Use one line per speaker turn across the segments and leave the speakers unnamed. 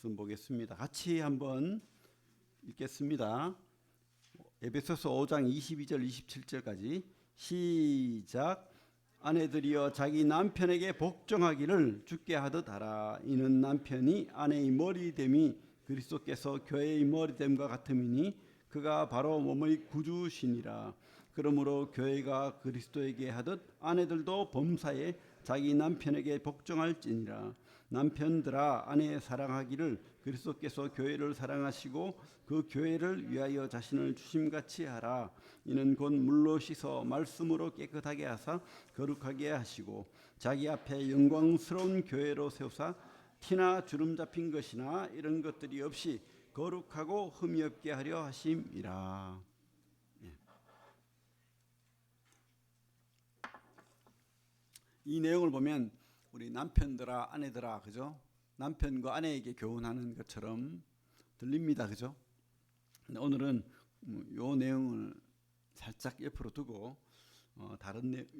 말씀 보겠습니다. 같이 한번 읽겠습니다. 에베소서 5장 22절 27절까지 시작. 아내들이여 자기 남편에게 복종하기를 주께 하듯 하라. 이는 남편이 아내의 머리됨이 그리스도께서 교회의 머리됨과 같음이니 그가 바로 몸의 구주시니라. 그러므로 교회가 그리스도에게 하듯 아내들도 범사에 자기 남편에게 복종할지니라. 남편들아 아내 사랑하기를 그리스도께서 교회를 사랑하시고 그 교회를 위하여 자신을 주심같이 하라. 이는 곧 물로 씻어 말씀으로 깨끗하게 하사 거룩하게 하시고 자기 앞에 영광스러운 교회로 세우사 티나 주름 잡힌 것이나 이런 것들이 없이 거룩하고 흠이 없게 하려 하심이라. 이 내용을 보면 우리 남편들아 아내들아 그죠? 남편과 아내에게 교훈하는 것처럼 들립니다. 그죠? 근데 오늘은 요 내용을 살짝 옆으로 두고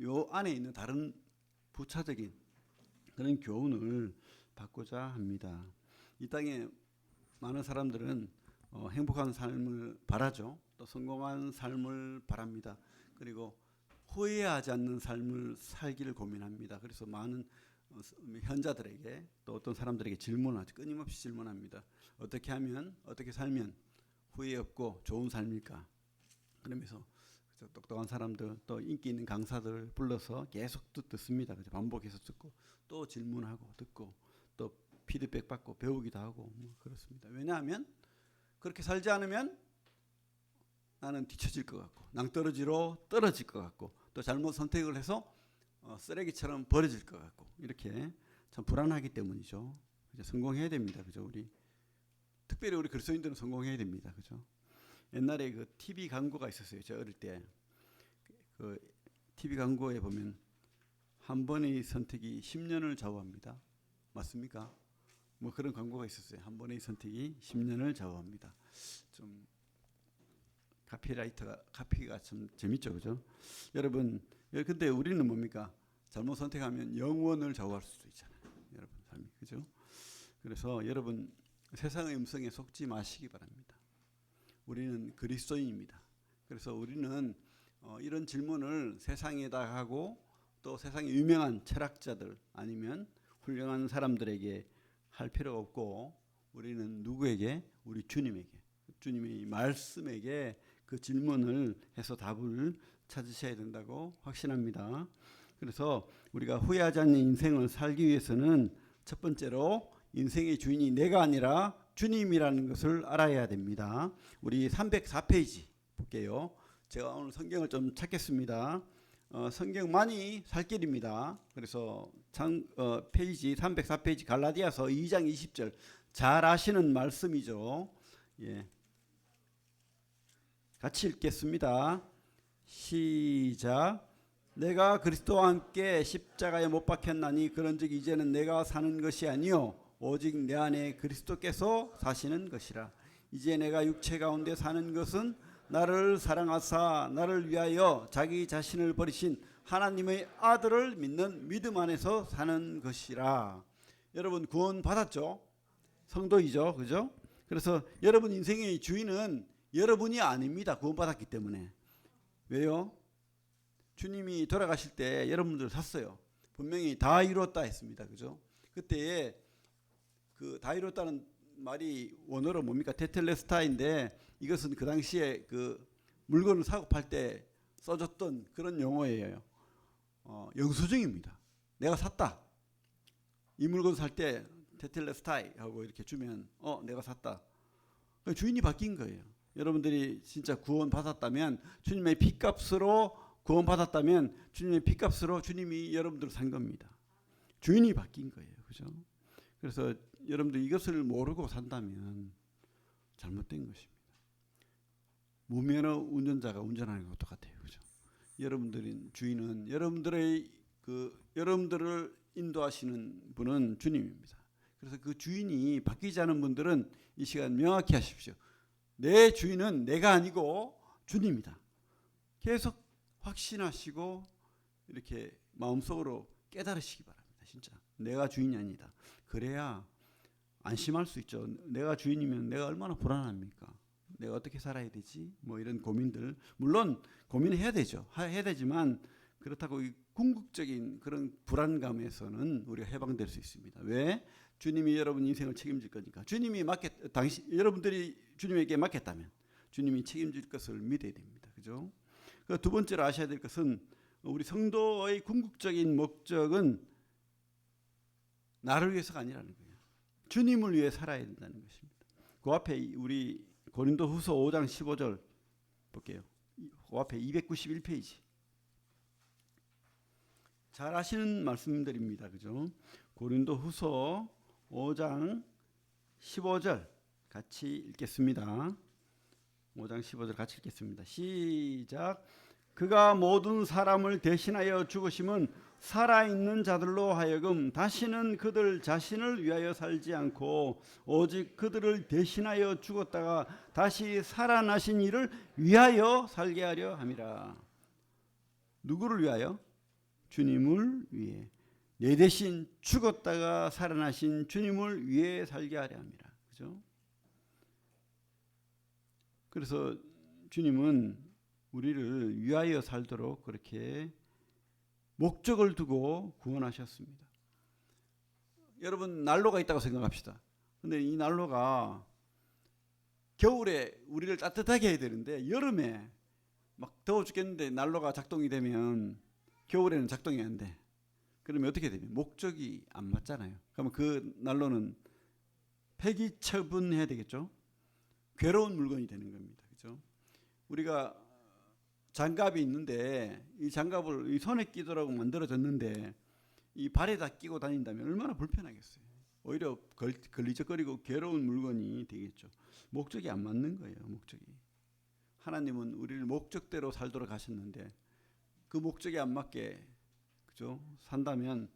요 안에 있는 다른 부차적인 그런 교훈을 받고자 합니다. 이 땅에 많은 사람들은 행복한 삶을 바라죠. 또 성공한 삶을 바랍니다. 그리고 후회하지 않는 삶을 살기를 고민합니다. 그래서 많은 현자들에게 또 어떤 사람들에게 질문하죠. 끊임없이 질문합니다. 어떻게 하면 어떻게 살면 후회 없고 좋은 삶일까? 그러면서 똑똑한 사람들 또 인기 있는 강사들 불러서 계속 듣습니다. 반복해서 듣고 또 질문하고 듣고 또 피드백 받고 배우기도 하고 그렇습니다. 왜냐하면 그렇게 살지 않으면 나는 뒤처질 것 같고 낭떠러지로 떨어질 것 같고 또 잘못 선택을 해서 쓰레기처럼 버려질 것 같고 이렇게 참 불안하기 때문이죠. 성공해야 됩니다. 그죠? 특별히 우리 그리스도인들은 성공해야 됩니다. 그죠? 옛날에 그 TV 광고가 있었어요. 저 어릴 때 그 TV 광고에 보면 한 번의 선택이 10년을 좌우합니다. 맞습니까? 뭐 그런 광고가 있었어요. 한 번의 선택이 10년을 좌우합니다. 좀 카피가 참 재밌죠, 그죠? 여러분, 근데 우리는 뭡니까? 잘못 선택하면 영원을 좌우할 수도 있잖아요, 여러분 삶이, 그죠? 그래서 여러분 세상의 음성에 속지 마시기 바랍니다. 우리는 그리스도인입니다. 그래서 우리는 이런 질문을 세상에다 하고 또 세상의 유명한 철학자들 아니면 훌륭한 사람들에게 할 필요가 없고 우리는 누구에게? 우리 주님에게, 주님의 말씀에게 그 질문을 해서 답을 찾으셔야 된다고 확신합니다. 그래서 우리가 후회하지 않는 인생을 살기 위해서는 첫 번째로 인생의 주인이 내가 아니라 주님이라는 것을 알아야 됩니다. 우리 304페이지 볼게요. 제가 오늘 성경을 좀 찾겠습니다. 성경 많이 살 길입니다. 그래서 페이지 304페이지 갈라디아서 2장 20절 잘 아시는 말씀이죠. 예. 같이 읽겠습니다. 시작. 내가 그리스도와 함께 십자가에 못 박혔나니 그런즉 이제는 내가 사는 것이 아니요 오직 내 안에 그리스도께서 사시는 것이라. 이제 내가 육체 가운데 사는 것은 나를 사랑하사 나를 위하여 자기 자신을 버리신 하나님의 아들을 믿는 믿음 안에서 사는 것이라. 여러분 구원 받았죠? 성도이죠, 그죠? 그래서 여러분 인생의 주인은 여러분이 아닙니다. 구원 받았기 때문에. 왜요? 주님이 돌아가실 때 여러분들 샀어요. 분명히 다 이루었다 했습니다, 그죠? 그때 그 다 이루었다는 말이 원어로 뭡니까? 테텔레스타인데 이것은 그 당시에 그 물건을 사고 팔 때 써줬던 그런 용어예요. 영수증입니다. 내가 샀다. 이 물건 살 때 테텔레스타이 하고 이렇게 주면 내가 샀다. 주인이 바뀐 거예요. 여러분들이 진짜 구원 받았다면 주님의 피값으로 구원 받았다면 주님의 피값으로 주님이 여러분들을 산 겁니다. 주인이 바뀐 거예요. 그죠? 그래서 여러분들 이것을 모르고 산다면 잘못된 것입니다. 무면허 운전자가 운전하는 것과 똑같아요. 그죠? 여러분들인 주인은 여러분들을 인도하시는 분은 주님입니다. 그래서 그 주인이 바뀌지 않은 분들은 이 시간 명확히 하십시오. 내 주인은 내가 아니고 주님이다. 계속 확신하시고 이렇게 마음속으로 깨달으시기 바랍니다. 진짜 내가 주인이 아니다. 그래야 안심할 수 있죠. 내가 주인이면 내가 얼마나 불안합니까? 내가 어떻게 살아야 되지? 뭐 이런 고민들, 물론 고민해야 되죠. 해야 되지만 그렇다고 이 궁극적인 그런 불안감에서는 우리가 해방될 수 있습니다. 왜? 주님이 여러분 인생을 책임질 거니까. 여러분들이 주님에게 맡겼다면 주님이 책임질 것을 믿어야 됩니다. 그죠? 두 번째로 아셔야 될 것은 우리 성도의 궁극적인 목적은 나를 위해서가 아니라는 거예요. 주님을 위해 살아야 된다는 것입니다. 그 앞에 우리 고린도후서 5장 15절 볼게요. 그 앞에 291페이지. 잘 아시는 말씀들입니다. 그죠? 고린도후서 5장 15절 같이 읽겠습니다. 5장 15절 같이 읽겠습니다. 시작. 그가 모든 사람을 대신하여 죽으심은 살아있는 자들로 하여금 다시는 그들 자신을 위하여 살지 않고 오직 그들을 대신하여 죽었다가 다시 살아나신 이를 위하여 살게 하려 함이라. 누구를 위하여? 주님을 위해. 내 대신 죽었다가 살아나신 주님을 위해 살게 하려 함이라. 그죠? 그래서 주님은 우리를 위하여 살도록 그렇게 목적을 두고 구원하셨습니다. 여러분 난로가 있다고 생각합시다. 근데 이 난로가 겨울에 우리를 따뜻하게 해야 되는데 여름에 막 더워 죽겠는데 난로가 작동이 되면 겨울에는 작동이 안 돼. 그러면 어떻게 되면 목적이 안 맞잖아요. 그러면 그 난로는 폐기 처분해야 되겠죠. 괴로운 물건이 되는 겁니다. 그죠? 우리가 장갑이 있는데 이 장갑을 이 손에 끼도록 만들어졌는데 이 발에다 끼고 다닌다면 얼마나 불편하겠어요. 오히려 걸리적거리고 괴로운 물건이 되겠죠. 목적이 안 맞는 거예요. 목적이. 하나님은 우리를 목적대로 살도록 하셨는데 그 목적에 안 맞게 그죠? 산다면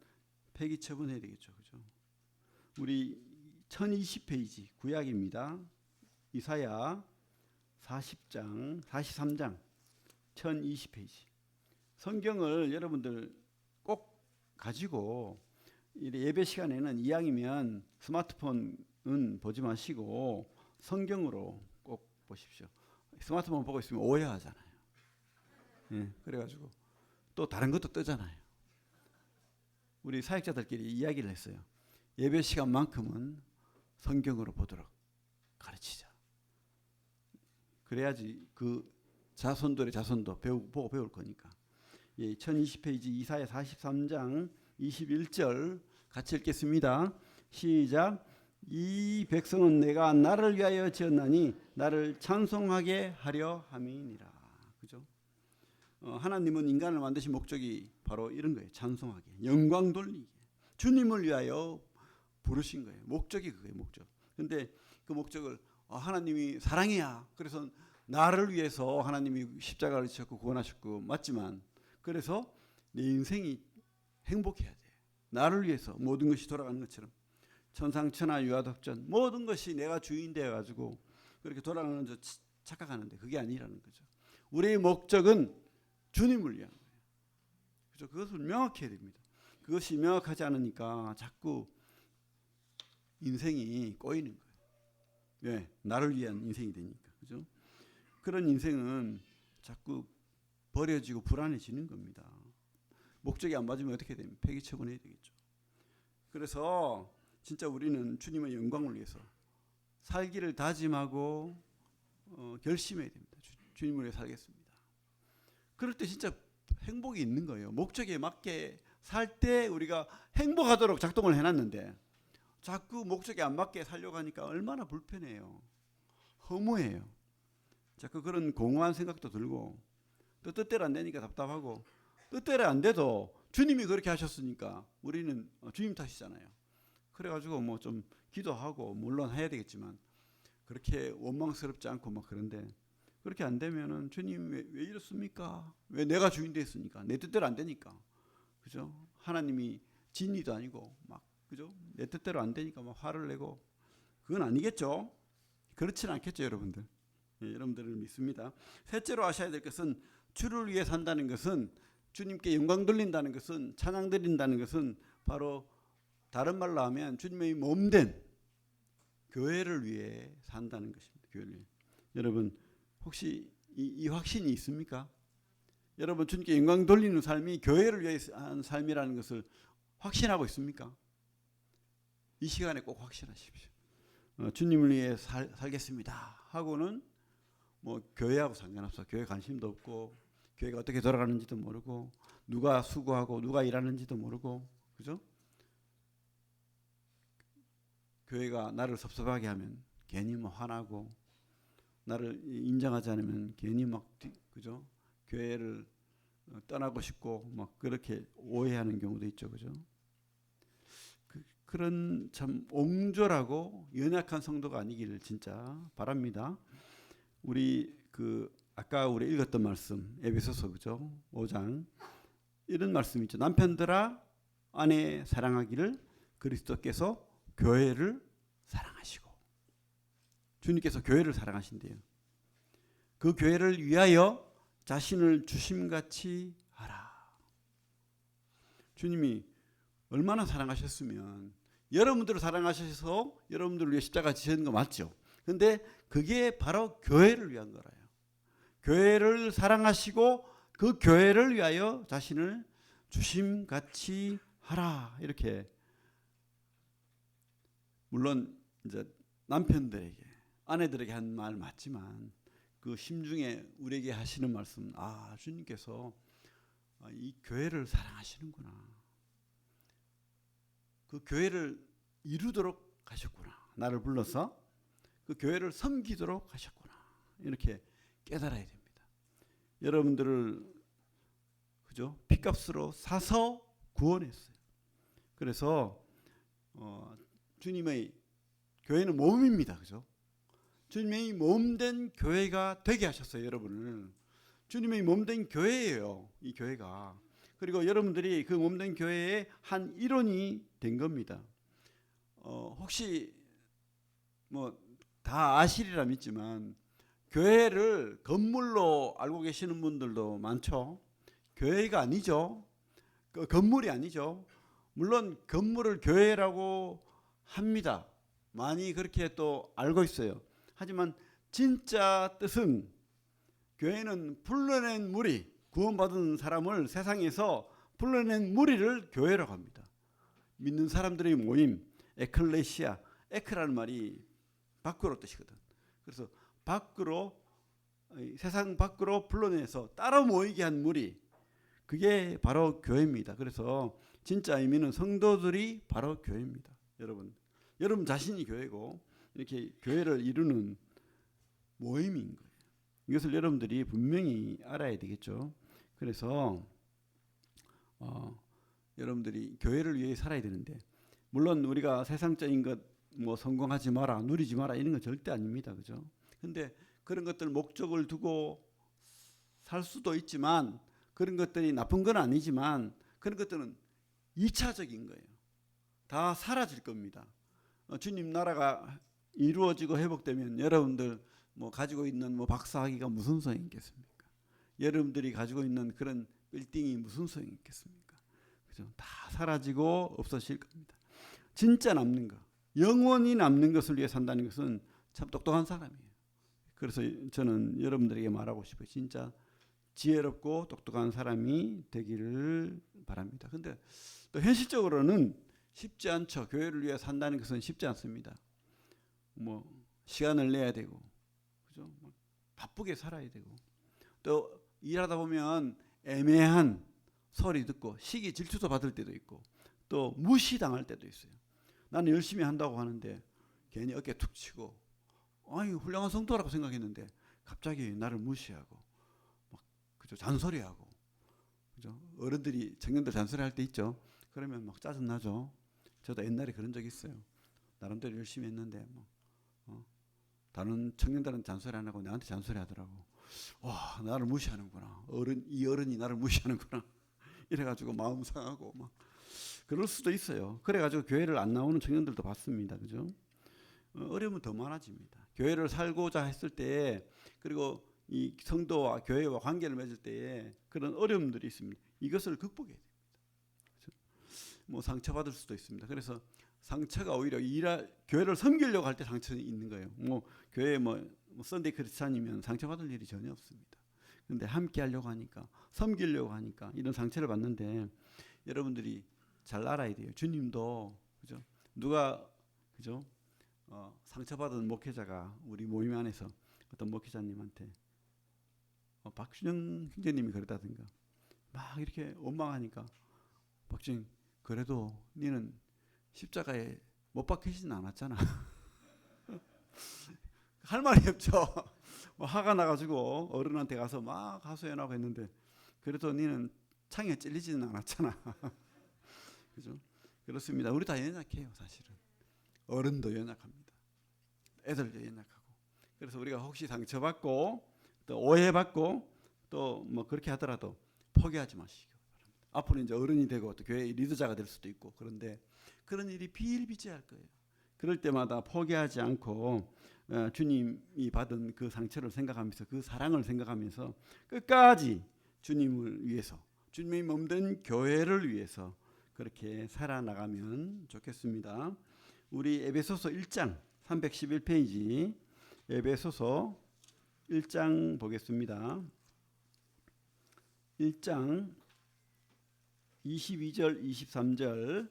폐기 처분해야 되겠죠. 그죠? 우리 1020페이지 구약입니다. 이사야 40장 43장 1020페이지. 성경을 여러분들 꼭 가지고 예배 시간에는 이왕이면 스마트폰은 보지 마시고 성경으로 꼭 보십시오. 스마트폰 보고 있으면 오해하잖아요. 예, 그래가지고 또 다른 것도 뜨잖아요. 우리 사역자들끼리 이야기를 했어요. 예배 시간만큼은 성경으로 보도록 가르치자. 그래야지 그 자손들의 자손도 보고 배울 거니까. 예, 1020페이지 이사야 43장 21절 같이 읽겠습니다. 시작. 이 백성은 내가 나를 위하여 지었나니 나를 찬송하게 하려 함이니라. 그죠? 하나님은 인간을 만드신 목적이 바로 이런 거예요. 찬송하게, 영광 돌리게, 주님을 위하여 부르신 거예요. 목적이 그거예요. 목적. 근데 그 목적을 하나님이 사랑이야. 그래서 나를 위해서 하나님이 십자가를 지셨고 구원하셨고 맞지만 그래서 내 인생이 행복해야 돼. 나를 위해서 모든 것이 돌아가는 것처럼 천상천하 유아덕전 모든 것이 내가 주인 되어가지고 그렇게 돌아가는 저 착각하는데 그게 아니라는 거죠. 우리의 목적은 주님을 위한 거예요. 그죠? 그것을 명확히 해야 됩니다. 그것이 명확하지 않으니까 자꾸 인생이 꼬이는 거예요. 왜? 나를 위한 인생이 되니까. 그죠? 그런 인생은 자꾸 버려지고 불안해지는 겁니다. 목적이 안 맞으면 어떻게 되면 폐기 처분해야 되겠죠. 그래서 진짜 우리는 주님의 영광을 위해서 살기를 다짐하고 결심해야 됩니다. 주님을 위해 살겠습니다. 그럴 때 진짜 행복이 있는 거예요. 목적에 맞게 살 때 우리가 행복하도록 작동을 해놨는데 자꾸 목적에 안 맞게 살려고 하니까 얼마나 불편해요. 허무해요. 자꾸 그런 공허한 생각도 들고 또 뜻대로 안 되니까 답답하고 뜻대로 안 돼도 주님이 그렇게 하셨으니까 우리는 주님 탓이잖아요. 그래가지고 뭐 좀 기도하고 물론 해야 되겠지만 그렇게 원망스럽지 않고 막 그런데 그렇게 안 되면은 주님 왜 이렇습니까? 왜 내가 주인 됐으니까 내 뜻대로 안 되니까 그죠? 하나님이 진리도 아니고 막 그죠? 내 뜻대로 안 되니까 막 화를 내고 그건 아니겠죠? 그렇지는 않겠죠, 여러분들. 예, 여러분들을 믿습니다. 셋째로 아셔야 될 것은 주를 위해 산다는 것은 주님께 영광 돌린다는 것은 찬양 드린다는 것은 바로 다른 말로 하면 주님의 몸된 교회를 위해 산다는 것입니다. 교회를 위해. 여러분 혹시 이 확신이 있습니까? 여러분 주님께 영광 돌리는 삶이 교회를 위해 한 삶이라는 것을 확신하고 있습니까? 이 시간에 꼭 확신하십시오. 주님을 위해 살겠습니다 하고는 뭐 교회하고 상관없어. 교회 관심도 없고 교회가 어떻게 돌아가는지도 모르고 누가 수고하고 누가 일하는지도 모르고, 그죠? 교회가 나를 섭섭하게 하면 괜히 뭐 화나고 나를 인정하지 않으면 괜히 막 그죠? 교회를 떠나고 싶고 막 그렇게 오해하는 경우도 있죠, 그죠? 그런 참 옹졸하고 연약한 성도가 아니기를 진짜 바랍니다. 우리 아까 우리 읽었던 말씀 에베소서 그죠? 5장 이런 말씀 있죠. 남편들아 아내 사랑하기를 그리스도께서 교회를 사랑하시고, 주님께서 교회를 사랑하신대요. 그 교회를 위하여 자신을 주심같이 하라. 주님이 얼마나 사랑하셨으면 여러분들을 사랑하셔서 여러분들을 위해 십자가 지신 거 맞죠? 근데 그게 바로 교회를 위한 거라요. 교회를 사랑하시고 그 교회를 위하여 자신을 주심같이 하라. 이렇게. 물론 이제 남편들에게 아내들에게 한 말 맞지만 그 심중에 우리에게 하시는 말씀, 주님께서 이 교회를 사랑하시는구나. 그 교회를 이루도록 하셨구나. 나를 불러서 그 교회를 섬기도록 하셨구나. 이렇게 깨달아야 됩니다. 여러분들을 그죠? 핏값으로 사서 구원했어요. 그래서 주님의 교회는 몸입니다. 그죠? 주님의 몸된 교회가 되게 하셨어요, 여러분을. 주님의 몸된 교회예요, 이 교회가. 그리고 여러분들이 그 몸된 교회의 한 일원이 된 겁니다. 혹시 뭐 다 아시리라 믿지만 교회를 건물로 알고 계시는 분들도 많죠. 교회가 아니죠. 건물이 아니죠. 물론 건물을 교회라고 합니다. 많이 그렇게 또 알고 있어요. 하지만 진짜 뜻은 교회는 불러낸 무리, 구원받은 사람을 세상에서 불러낸 무리를 교회라고 합니다. 믿는 사람들의 모임, 에클레시아, 에크라는 말이 밖으로 뜻이거든. 그래서 밖으로, 세상 밖으로 불러내서 따라 모이게 한 무리, 그게 바로 교회입니다. 그래서 진짜 의미는 성도들이 바로 교회입니다. 여러분 자신이 교회고 이렇게 교회를 이루는 모임인 거예요. 이것을 여러분들이 분명히 알아야 되겠죠. 그래서 여러분들이 교회를 위해 살아야 되는데, 물론 우리가 세상적인 것 뭐 성공하지 마라, 누리지 마라 이런 건 절대 아닙니다. 그죠? 근데 그런 것들 목적을 두고 살 수도 있지만, 그런 것들이 나쁜 건 아니지만 그런 것들은 2차적인 거예요. 다 사라질 겁니다. 주님 나라가 이루어지고 회복되면 여러분들 뭐 가지고 있는 뭐 박사학위가 무슨 소용이 있겠습니까? 여러분들이 가지고 있는 그런 빌딩이 무슨 소용이 있겠습니까? 그죠? 다 사라지고 없어질 겁니다. 진짜 남는 거, 영원히 남는 것을 위해 산다는 것은 참 똑똑한 사람이에요. 그래서 저는 여러분들에게 말하고 싶어요. 진짜 지혜롭고 똑똑한 사람이 되기를 바랍니다. 근데 또 현실적으로는 쉽지 않죠. 교회를 위해 산다는 것은 쉽지 않습니다. 뭐 시간을 내야 되고, 그죠? 바쁘게 살아야 되고, 또 일하다 보면 애매한 소리 듣고 시기 질투도 받을 때도 있고, 또 무시당할 때도 있어요. 나는 열심히 한다고 하는데 괜히 어깨 툭 치고, 훌륭한 성도라고 생각했는데 갑자기 나를 무시하고, 막 그죠? 잔소리하고, 그죠? 어른들이 청년들 잔소리할 때 있죠. 그러면 막 짜증 나죠. 저도 옛날에 그런 적 있어요. 나름대로 열심히 했는데 다른 청년들은 잔소리 안 하고 나한테 잔소리 하더라고. 와, 나를 무시하는구나. 이 어른이 나를 무시하는구나. 이래가지고 마음 상하고 막 그럴 수도 있어요. 그래가지고 교회를 안 나오는 청년들도 봤습니다. 그죠? 어려움은 더 많아집니다. 교회를 살고자 했을 때, 그리고 이 성도와 교회와 관계를 맺을 때에 그런 어려움들이 있습니다. 이것을 극복해야 됩니다. 그렇죠? 뭐 상처받을 수도 있습니다. 그래서 상처가 오히려 교회를 섬기려고 할 때 상처는 있는 거예요. 뭐 교회 뭐 썬데이 크리스찬이면 상처받을 일이 전혀 없습니다. 그런데 함께 하려고 하니까, 섬기려고 하니까 이런 상처를 받는데, 여러분들이 잘 알아야 돼요. 주님도, 그죠? 누가, 그죠? 상처받은 목회자가 우리 모임 안에서 어떤 목회자님한테 박준영 형제님이 그러다든가 막 이렇게 원망하니까, 박준영, 그래도 니는 십자가에 못 박히지는 않았잖아. 할 말이 없죠. 화가 나가지고 어른한테 가서 막 하소연하고 했는데, 그래도 니는 창에 찔리지는 않았잖아. 그죠? 그렇습니다. 우리 다 연약해요, 사실은. 어른도 연약합니다. 애들도 연약하고. 그래서 우리가 혹시 상처받고 또 오해받고 또 뭐 그렇게 하더라도 포기하지 마시기 바랍니다. 앞으로 이제 어른이 되고 또 교회 리더자가 될 수도 있고, 그런데 그런 일이 비일비재할 거예요. 그럴 때마다 포기하지 않고 주님이 받은 그 상처를 생각하면서, 그 사랑을 생각하면서 끝까지 주님을 위해서, 주님의 몸된 교회를 위해서 그렇게 살아나가면 좋겠습니다. 우리 에베소서 1장 311페이지, 에베소서 1장 보겠습니다. 1장 22절 23절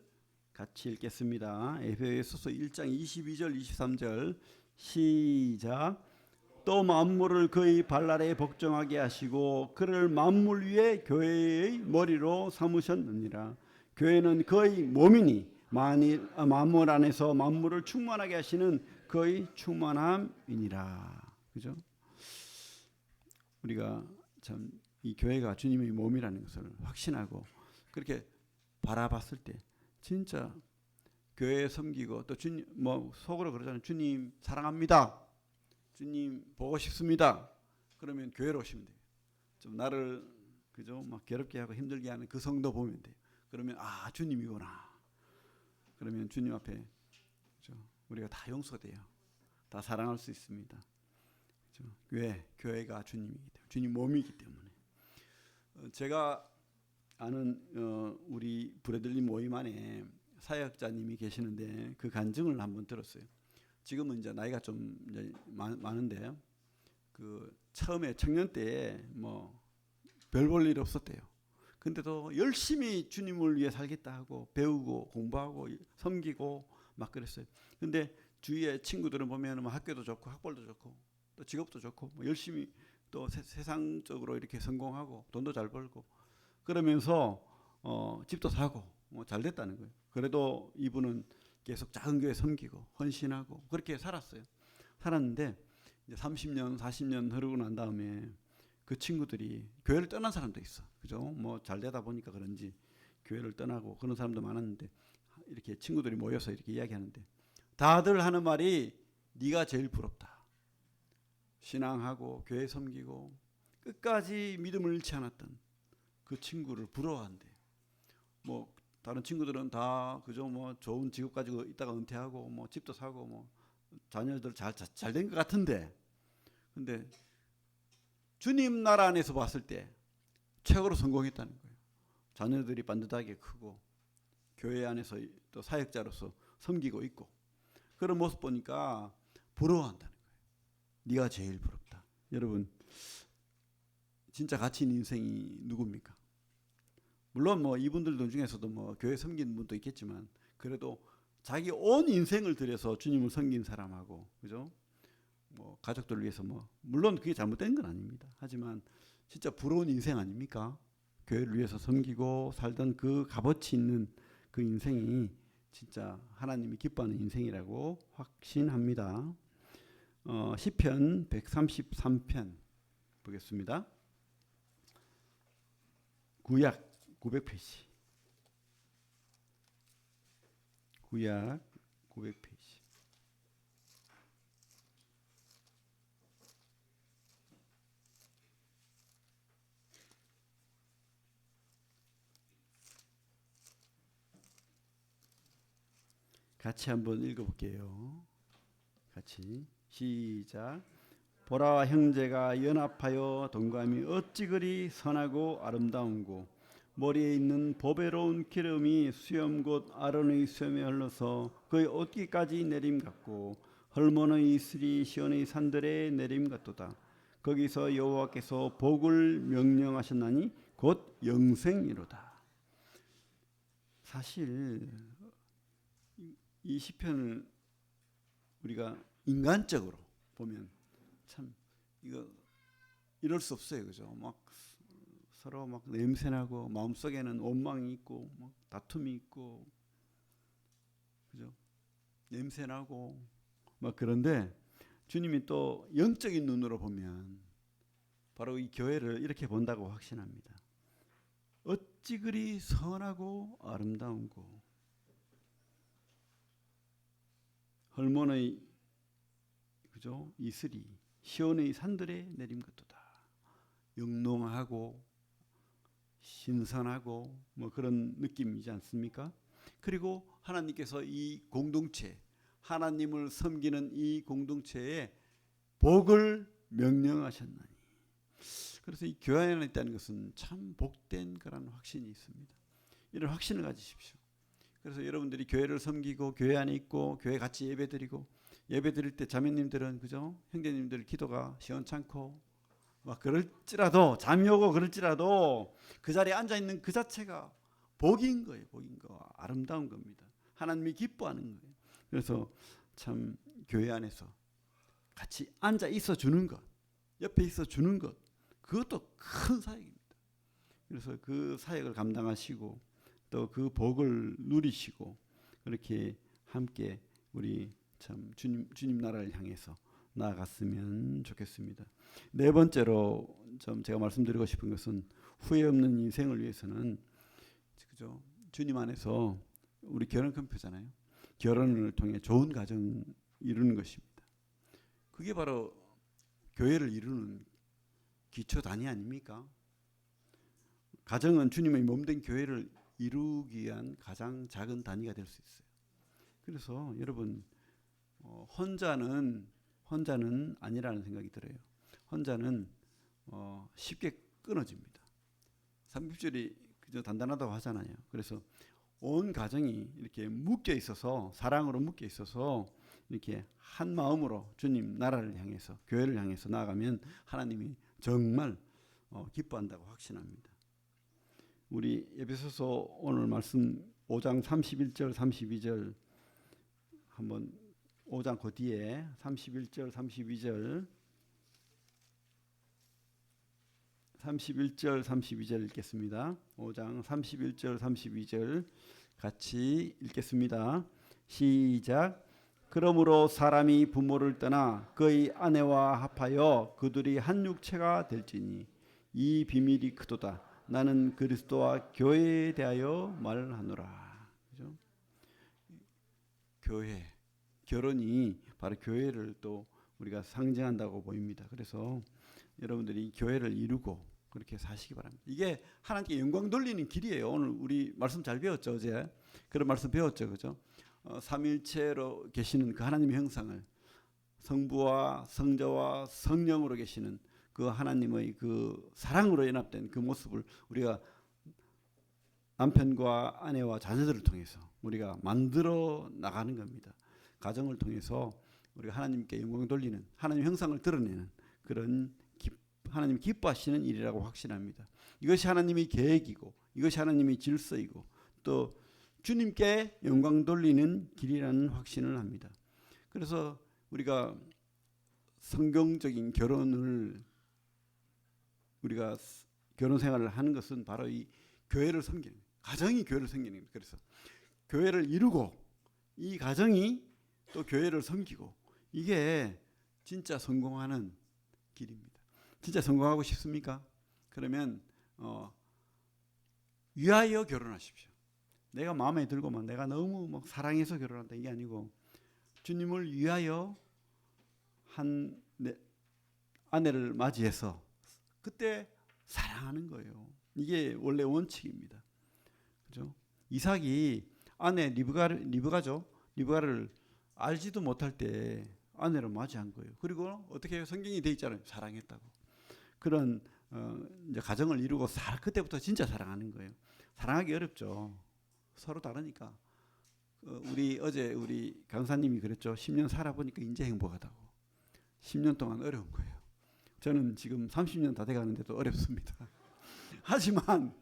같이 읽겠습니다. 에베소서 1장 22절 23절 시작. 또 만물을 그의 발 아래에 복종하게 하시고 그를 만물 위에 교회의 머리로 삼으셨느니라. 교회는 그의 몸이니 만물 안에서 만물을 충만하게 하시는 그의 충만함이니라. 그죠? 우리가 참 이 교회가 주님의 몸이라는 것을 확신하고 그렇게 바라봤을 때 진짜 교회에 섬기고, 또 주님 뭐 속으로 그러잖아요. 주님 사랑합니다. 주님 보고 싶습니다. 그러면 교회로 오시면 돼요. 좀 나를, 그죠, 막 괴롭게 하고 힘들게 하는 그 성도 보면 돼요. 그러면 아, 주님이구나. 그러면 주님 앞에, 그죠, 우리가 다 용서돼요. 다 사랑할 수 있습니다. 그죠? 왜? 교회가 주님이기 때문에, 주님 몸이기 때문에. 제가 아는 우리 브래들리 모임 안에 사역자님이 계시는데 그 간증을 한번 들었어요. 지금은 이제 나이가 좀 이제 많은데, 그 처음에 청년 때에 뭐 별 볼 일 없었대요. 근데도 열심히 주님을 위해 살겠다 하고 배우고 공부하고 섬기고 막 그랬어요. 근데 주위에 친구들은 보면 뭐 학교도 좋고 학벌도 좋고 또 직업도 좋고 뭐 열심히 또 세상적으로 이렇게 성공하고 돈도 잘 벌고 그러면서 집도 사고 뭐 잘 됐다는 거예요. 그래도 이분은 계속 작은 교회 섬기고 헌신하고 그렇게 살았어요. 살았는데 이제 30년, 40년 흐르고 난 다음에 그 친구들이 교회를 떠난 사람도 있어. 그죠? 뭐 잘 되다 보니까 그런지 교회를 떠나고 그런 사람도 많았는데, 이렇게 친구들이 모여서 이렇게 이야기하는데 다들 하는 말이 네가 제일 부럽다. 신앙하고 교회 섬기고 끝까지 믿음을 잃지 않았던 그 친구를 부러워한대. 뭐 다른 친구들은 다, 그죠, 뭐 좋은 직업 가지고 있다가 은퇴하고 뭐 집도 사고 뭐 자녀들 잘 된 것 같은데, 근데 주님 나라 안에서 봤을 때 최고로 성공했다는 거예요. 자녀들이 반듯하게 크고 교회 안에서 또 사역자로서 섬기고 있고 그런 모습 보니까 부러워한다는 거예요. 네가 제일 부럽다. 여러분, 진짜 가치 있는 인생이 누굽니까? 물론 뭐 이분들 중에서도 뭐 교회 섬기는 분도 있겠지만, 그래도 자기 온 인생을 들여서 주님을 섬긴 사람하고, 그죠? 뭐 가족들을 위해서, 뭐 물론 그게 잘못된 건 아닙니다. 하지만 진짜 부러운 인생 아닙니까? 교회를 위해서 섬기고 살던 그 값어치 있는 그 인생이 진짜 하나님이 기뻐하는 인생이라고 확신합니다. 시편 133편 보겠습니다. 구약 900페이지. 구약 900페이지. 같이 한번 읽어볼게요. 같이 시작. 보라, 형제가 연합하여 동감이 어찌 그리 선하고 아름다운고, 머리에 있는 보배로운 기름이 수염 곧 아론의 수염에 흘러서 그의 옷깃까지 내림 같고 헐몬의 이슬이 시온의 산들에 내림 같도다. 거기서 여호와께서 복을 명령하셨나니 곧 영생이로다. 사실 이 시편을 우리가 인간적으로 보면 참 이거 이럴 수 없어요, 그죠? 막 서로 막 냄새나고 마음속에는 원망이 있고 막 다툼이 있고, 그죠? 냄새나고 막 그런데 주님이 또 영적인 눈으로 보면 바로 이 교회를 이렇게 본다고 확신합니다. 어찌 그리 선하고 아름다운고 헐몬의 그죠? 이슬이 시온의 산들에 내림 같도다. 영롱하고 신선하고 뭐 그런 느낌이지 않습니까? 그리고 하나님께서 이 공동체, 하나님을 섬기는 이 공동체에 복을 명령하셨나니. 그래서 이 교회 안에 있다는 것은 참 복된 그런 확신이 있습니다. 이런 확신을 가지십시오. 그래서 여러분들이 교회를 섬기고 교회 안에 있고 교회 같이 예배드리고 예배드릴 때 자매님들은 그죠? 형제님들 기도가 시원찮고 막 그럴지라도 잠이 오고 그럴지라도 그 자리에 앉아 있는 그 자체가 복인 거예요. 복인 거 아름다운 겁니다. 하나님이 기뻐하는 거예요. 그래서 참 교회 안에서 같이 앉아 있어 주는 것, 옆에 있어 주는 것, 그것도 큰 사역입니다. 그래서 그 사역을 감당하시고 또 그 복을 누리시고 그렇게 함께 우리 참 주님 나라를 향해서 나아갔으면 좋겠습니다. 네 번째로 좀 제가 말씀드리고 싶은 것은 후회 없는 인생을 위해서는 그죠? 주님 안에서 우리 결혼 캠프잖아요. 결혼을 통해 좋은 가정 이루는 것입니다. 그게 바로 교회를 이루는 기초 단위 아닙니까? 가정은 주님의 몸된 교회를 이루기 위한 가장 작은 단위가 될 수 있어요. 그래서 여러분 혼자는 아니라는 생각이 들어요. 혼자는 쉽게 끊어집니다. 30절이 그저 단단하다고 하잖아요. 그래서 온 가정이 이렇게 묶여 있어서 사랑으로 묶여 있어서 이렇게 한 마음으로 주님 나라를 향해서 교회를 향해서 나아가면 하나님이 정말 기뻐한다고 확신합니다. 우리 에베소서 오늘 말씀 5장 31절 32절 한번 5장 그 뒤에 31절 32절 읽겠습니다. 5장 31절 32절 같이 읽겠습니다. 시작. 그러므로 사람이 부모를 떠나 그의 아내와 합하여 그들이 한 육체가 될지니 이 비밀이 크도다. 나는 그리스도와 교회에 대하여 말하노라. 그죠? 교회, 결혼이 바로 교회를 또 우리가 상징한다고 보입니다. 그래서 여러분들이 교회를 이루고 그렇게 사시기 바랍니다. 이게 하나님께 영광 돌리는 길이에요. 오늘 우리 말씀 잘 배웠죠. 어제 그런 말씀 배웠죠. 그죠? 삼일체로 계시는 그 하나님의 형상을 성부와 성자와 성령으로 계시는 그 하나님의 그 사랑으로 연합된 그 모습을 우리가 남편과 아내와 자녀들을 통해서 우리가 만들어 나가는 겁니다. 가정을 통해서 우리가 하나님께 영광 돌리는 하나님 형상을 드러내는 그런 하나님 기뻐하시는 일이라고 확신합니다. 이것이 하나님의 계획이고 이것이 하나님의 질서이고 또 주님께 영광 돌리는 길이라는 확신을 합니다. 그래서 우리가 성경적인 결혼을 우리가 결혼 생활을 하는 것은 바로 이 교회를 섬기는 가정이 교회를 섬기는 겁니다. 그래서 교회를 이루고 이 가정이 또 교회를 섬기고 이게 진짜 성공하는 길입니다. 진짜 성공하고 싶습니까? 그러면 위하여 결혼하십시오. 내가 마음에 들고만 내가 너무 막 사랑해서 결혼한다 이게 아니고 주님을 위하여 한 아내를 맞이해서 그때 사랑하는 거예요. 이게 원래 원칙입니다. 그죠? 이삭이 아내 리브가를 알지도 못할 때 아내를 맞이한 거예요. 그리고 어떻게 해요? 성경이 돼 있잖아요. 사랑했다고. 그런 이제 가정을 이루고 그때부터 진짜 사랑하는 거예요. 사랑하기 어렵죠. 서로 다르니까. 우리 어제 우리 강사님이 그랬죠. 10년 살아보니까 이제 행복하다고. 10년 동안 어려운 거예요. 저는 지금 30년 다 돼가는데도 어렵습니다. 하지만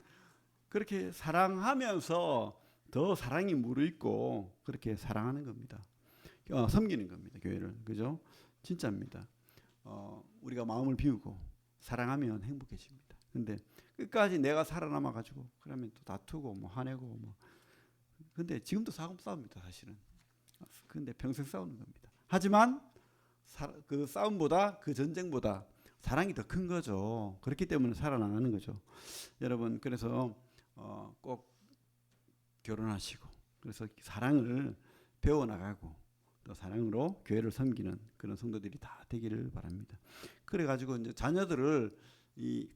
그렇게 사랑하면서 더 사랑이 무르익고 그렇게 사랑하는 겁니다. 섬기는 겁니다. 교회를. 그죠? 진짜입니다. 우리가 마음을 비우고 사랑하면 행복해집니다. 근데 끝까지 내가 살아남아 가지고 그러면 또 다투고 뭐 화내고 뭐 근데 지금도 싸웁니다. 사실은. 근데 평생 싸우는 겁니다. 하지만 그 싸움보다 그 전쟁보다 사랑이 더 큰 거죠. 그렇기 때문에 살아나가는 거죠. 여러분 그래서 꼭 결혼하시고 그래서 사랑을 배워나가고 또 사랑으로 교회를 섬기는 그런 성도들이 다 되기를 바랍니다. 그래가지고 이제 자녀들을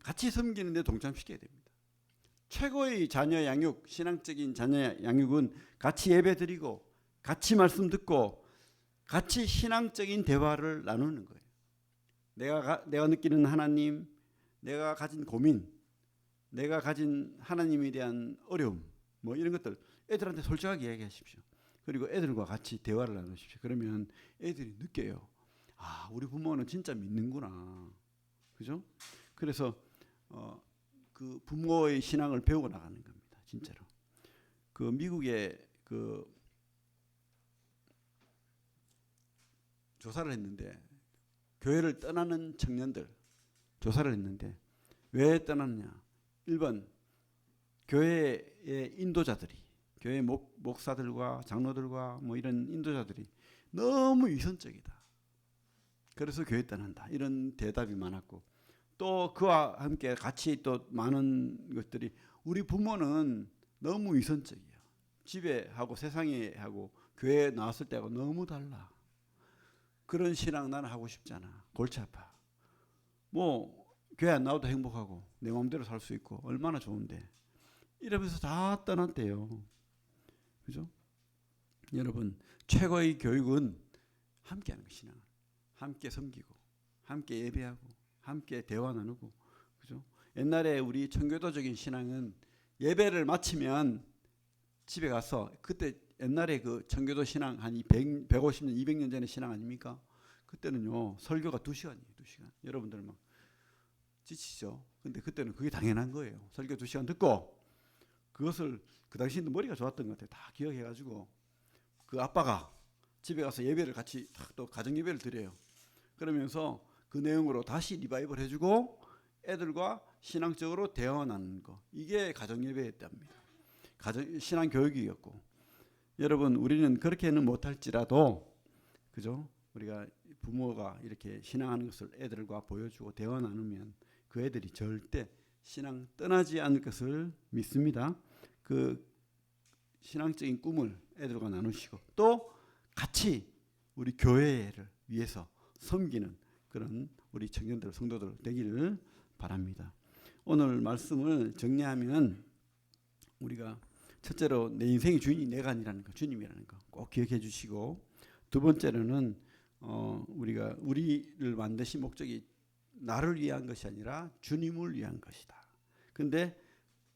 같이 섬기는데 동참시켜야 됩니다. 최고의 자녀 양육, 신앙적인 자녀 양육은 같이 예배드리고 같이 말씀 듣고 같이 신앙적인 대화를 나누는 거예요. 내가 느끼는 하나님, 내가 가진 고민, 내가 가진 하나님에 대한 어려움, 뭐 이런 것들 애들한테 솔직하게 이야기하십시오. 그리고 애들과 같이 대화를 나누십시오. 그러면 애들이 느껴요. 아, 우리 부모는 진짜 믿는구나. 그죠? 그래서 그 부모의 신앙을 배우고 나가는 겁니다. 진짜로. 그 미국에 그 조사를 했는데 교회를 떠나는 청년들 조사를 했는데 왜 떠났냐? 1번 교회의 인도자들이 교회 목사들과 장로들과 뭐 이런 인도자들이 너무 위선적이다. 그래서 교회 떠난다. 이런 대답이 많았고 또 그와 함께 같이 또 많은 것들이 우리 부모는 너무 위선적이야. 집에 하고 세상에 하고 교회에 나왔을 때하고 너무 달라. 그런 신앙 나는 하고 싶지 않아. 골치 아파. 뭐 교회 안 나와도 행복하고 내 마음대로 살 수 있고 얼마나 좋은데 이러면서 다 떠났대요. 그죠? 여러분 최고의 교육은 함께하는 거 신앙. 함께 섬기고 함께 예배하고 함께 대화 나누고 그죠? 옛날에 우리 청교도적인 신앙은 예배를 마치면 집에 가서 그때 옛날에 그 청교도 신앙 한 150년 200년 전의 신앙 아닙니까? 그때는요 설교가 2시간이에요. 2시간. 여러분들 막 지치죠. 근데 그때는 그게 당연한 거예요. 설교 2시간 듣고 그것을 그 당시에도 머리가 좋았던 것 같아요. 다 기억해가지고 그 아빠가 집에 가서 예배를 같이 또 가정 예배를 드려요. 그러면서 그 내용으로 다시 리바이벌 해주고 애들과 신앙적으로 대화 나누는 거 이게 가정 예배였답니다. 신앙 교육이었고 여러분 우리는 그렇게는 못할지라도 그죠? 우리가 부모가 이렇게 신앙하는 것을 애들과 보여주고 대화 나누면 그 애들이 절대 신앙 떠나지 않을 것을 믿습니다. 그 신앙적인 꿈을 애들과 나누시고 또 같이 우리 교회를 위해서 섬기는 그런 우리 청년들 성도들 되기를 바랍니다. 오늘 말씀을 정리하면 우리가 첫째로 내 인생의 주인이 내가 아니라는 거, 주님이라는 거 꼭 기억해 주시고 두 번째로는 우리가 우리를 만드신 목적이 나를 위한 것이 아니라 주님을 위한 것이다. 근데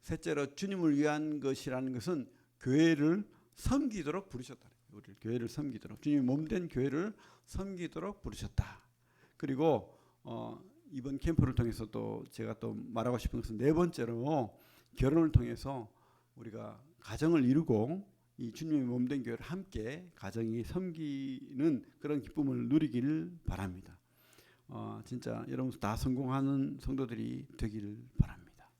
셋째로 주님을 위한 것이라는 것은 교회를 섬기도록 부르셨다. 우리를 교회를 섬기도록 주님이 몸된 교회를 섬기도록 부르셨다. 그리고 이번 캠프를 통해서 또 제가 또 말하고 싶은 것은 네 번째로 결혼을 통해서 우리가 가정을 이루고 이 주님의 몸된 교회를 함께 가정이 섬기는 그런 기쁨을 누리길 바랍니다. 진짜 여러분 다 성공하는 성도들이 되기를 바랍니다.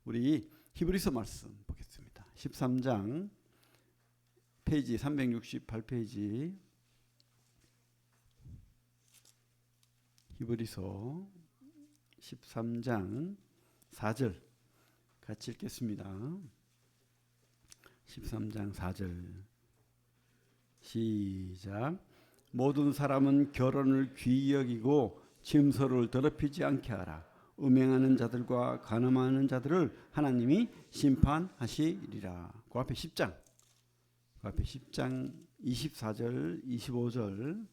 우리 히브리서 말씀 보겠습니다. 13장 페이지 368페이지 히브리서 13장 4절 같이 읽겠습니다. 13장 4절 시작. 모든 사람은 결혼을 귀히 여기고 짐서를 더럽히지 않게 하라. 음행하는 자들과 간음하는 자들을 하나님이 심판하시리라. 그 앞에 10장 24절 25절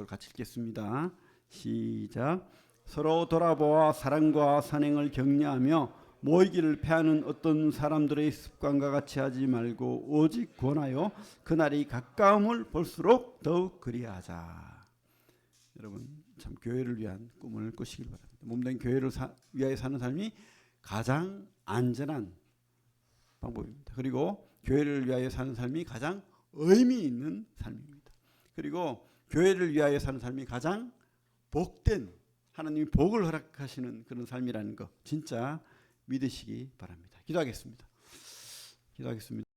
같이 읽겠습니다. 시작. 서로 돌아보아 사랑과 선행을 격려하며 모이기를 패하는 어떤 사람들의 습관과 같이 하지 말고 오직 권하여 그날이 가까움을 볼수록 더욱 그리하자. 여러분 참 교회를 위한 꿈을 꾸시길 바랍니다. 몸된 교회를 위하여 사는 삶이 가장 안전한 방법입니다. 그리고 교회를 위하여 사는 삶이 가장 의미 있는 삶입니다. 그리고 교회를 위하여 사는 삶이 가장 복된, 하나님이 복을 허락하시는 그런 삶이라는 거 진짜 믿으시기 바랍니다. 기도하겠습니다.